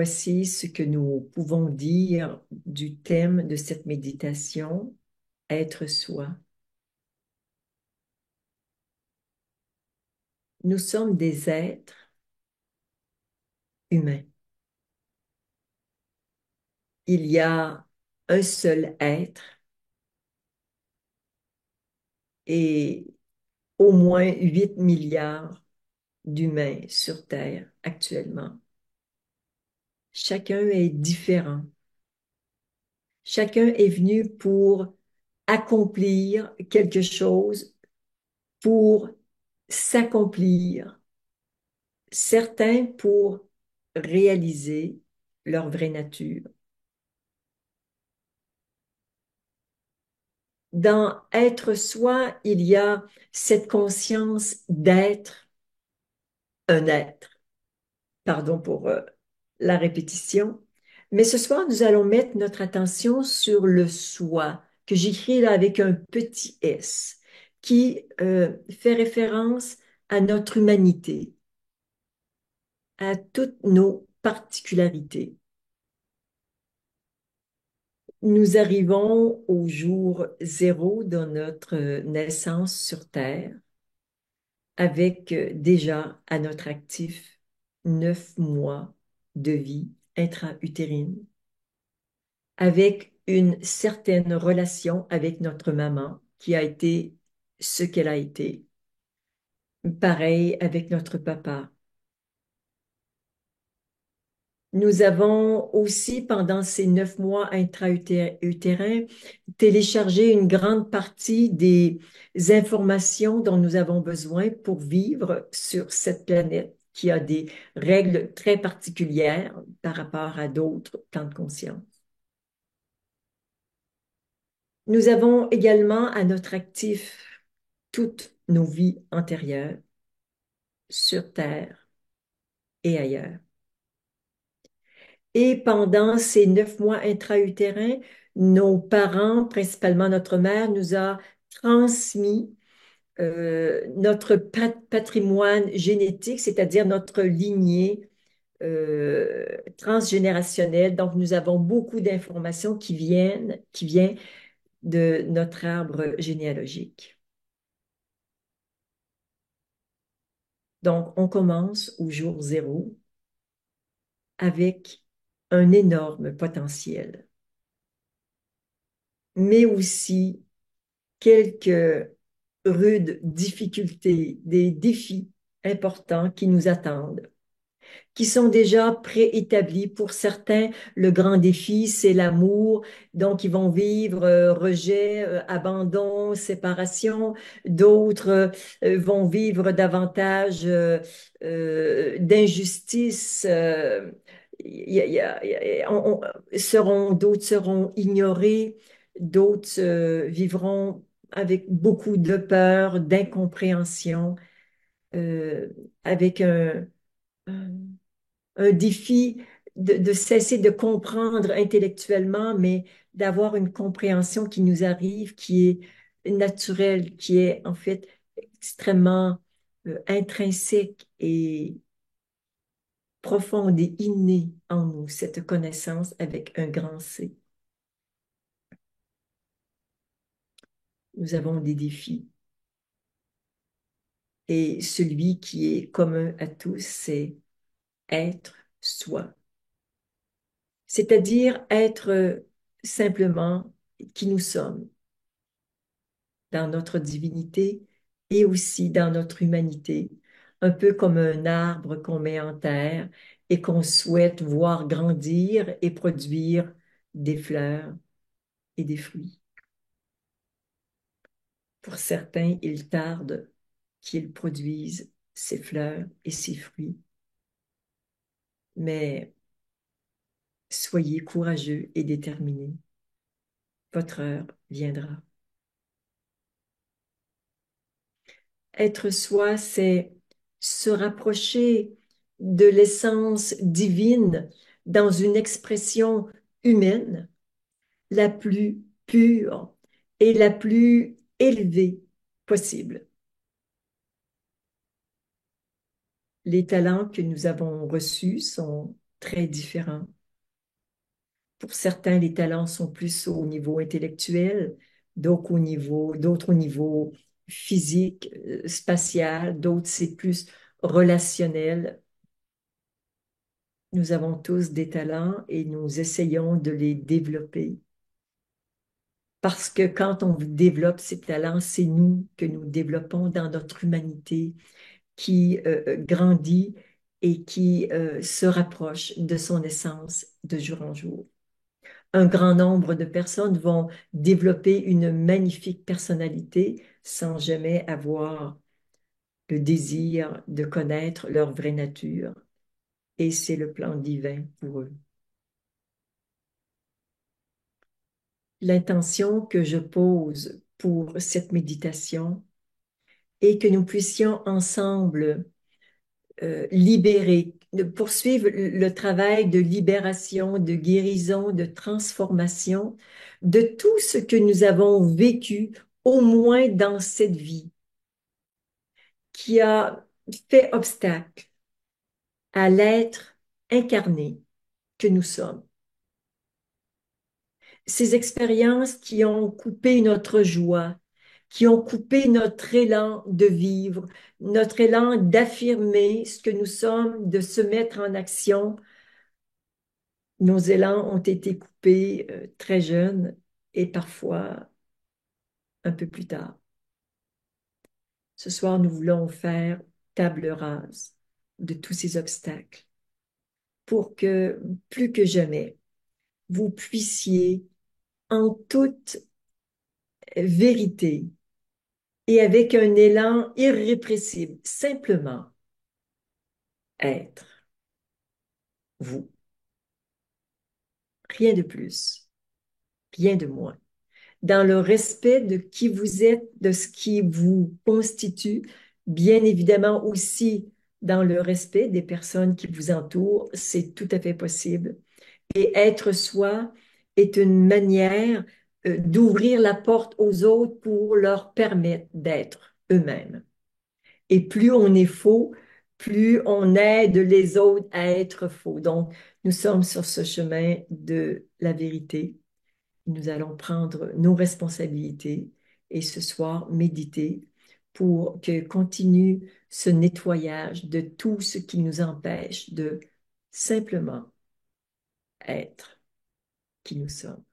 voici ce que nous pouvons dire du thème de cette méditation, être soi. Nous sommes des êtres humains. Il y a un seul être et au moins 8 milliards d'humains sur Terre actuellement. Chacun est différent. Chacun est venu pour accomplir quelque chose, pour s'accomplir, certains pour réaliser leur vraie nature. Dans être soi, il y a cette conscience d'être un être. Pardon pour la répétition. Mais ce soir, nous allons mettre notre attention sur le soi, que j'écris là avec un petit s, qui fait référence à notre humanité, à toutes nos particularités. Nous arrivons au jour zéro de notre naissance sur Terre, avec déjà à notre actif 9 mois de vie intra-utérine, avec une certaine relation avec notre maman qui a été ce qu'elle a été. Pareil avec notre papa. Nous avons aussi, pendant ces 9 mois intra-utérins, téléchargé une grande partie des informations dont nous avons besoin pour vivre sur cette planète qui a des règles très particulières par rapport à d'autres plans de conscience. Nous avons également à notre actif toutes nos vies antérieures sur Terre et ailleurs. Et pendant ces 9 mois intra-utérins, nos parents, principalement notre mère, nous a transmis notre patrimoine génétique, c'est-à-dire notre lignée transgénérationnelle. Donc, nous avons beaucoup d'informations qui viennent de notre arbre généalogique. Donc, on commence au jour zéro avec un énorme potentiel, mais aussi quelques rudes difficultés, des défis importants qui nous attendent, qui sont déjà préétablis. Pour certains, le grand défi, c'est l'amour. Donc, ils vont vivre rejet, abandon, séparation. D'autres vont vivre davantage d'injustice. D'autres seront ignorés, d'autres vivront avec beaucoup de peur, d'incompréhension, euh, avec un défi de cesser de comprendre intellectuellement, mais d'avoir une compréhension qui nous arrive, qui est naturelle, qui est en fait extrêmement intrinsèque et profonde et innée en nous, cette connaissance avec un grand C. Nous avons des défis. Et celui qui est commun à tous, c'est être soi. C'est-à-dire être simplement qui nous sommes dans notre divinité et aussi dans notre humanité, un peu comme un arbre qu'on met en terre et qu'on souhaite voir grandir et produire des fleurs et des fruits. Pour certains, il tarde qu'ils produisent ces fleurs et ces fruits, mais soyez courageux et déterminés. Votre heure viendra. Être soi, c'est se rapprocher de l'essence divine dans une expression humaine la plus pure et la plus élevée possible. Les talents que nous avons reçus sont très différents. Pour certains, les talents sont plus au niveau intellectuel, d'autres au niveau physique, spatial, d'autres c'est plus relationnel. Nous avons tous des talents et nous essayons de les développer. Parce que quand on développe ces talents, c'est nous que nous développons dans notre humanité qui grandit et qui se rapproche de son essence de jour en jour. Un grand nombre de personnes vont développer une magnifique personnalité sans jamais avoir le désir de connaître leur vraie nature. Et c'est le plan divin pour eux. L'intention que je pose pour cette méditation est que nous puissions ensemble libérer, de poursuivre le travail de libération, de guérison, de transformation de tout ce que nous avons vécu, au moins dans cette vie, qui a fait obstacle à l'être incarné que nous sommes. Ces expériences qui ont coupé notre joie, qui ont coupé notre élan de vivre, notre élan d'affirmer ce que nous sommes, de se mettre en action. Nos élans ont été coupés très jeunes et parfois un peu plus tard. Ce soir, nous voulons faire table rase de tous ces obstacles pour que, plus que jamais, vous puissiez en toute vérité et avec un élan irrépressible, simplement être vous. Rien de plus, rien de moins. Dans le respect de qui vous êtes, de ce qui vous constitue, bien évidemment aussi dans le respect des personnes qui vous entourent, c'est tout à fait possible. Et être soi est une manière d'ouvrir la porte aux autres pour leur permettre d'être eux-mêmes. Et plus on est faux, plus on aide les autres à être faux. Donc, nous sommes sur ce chemin de la vérité. Nous allons prendre nos responsabilités et ce soir méditer pour que continue ce nettoyage de tout ce qui nous empêche de simplement être qui nous sommes.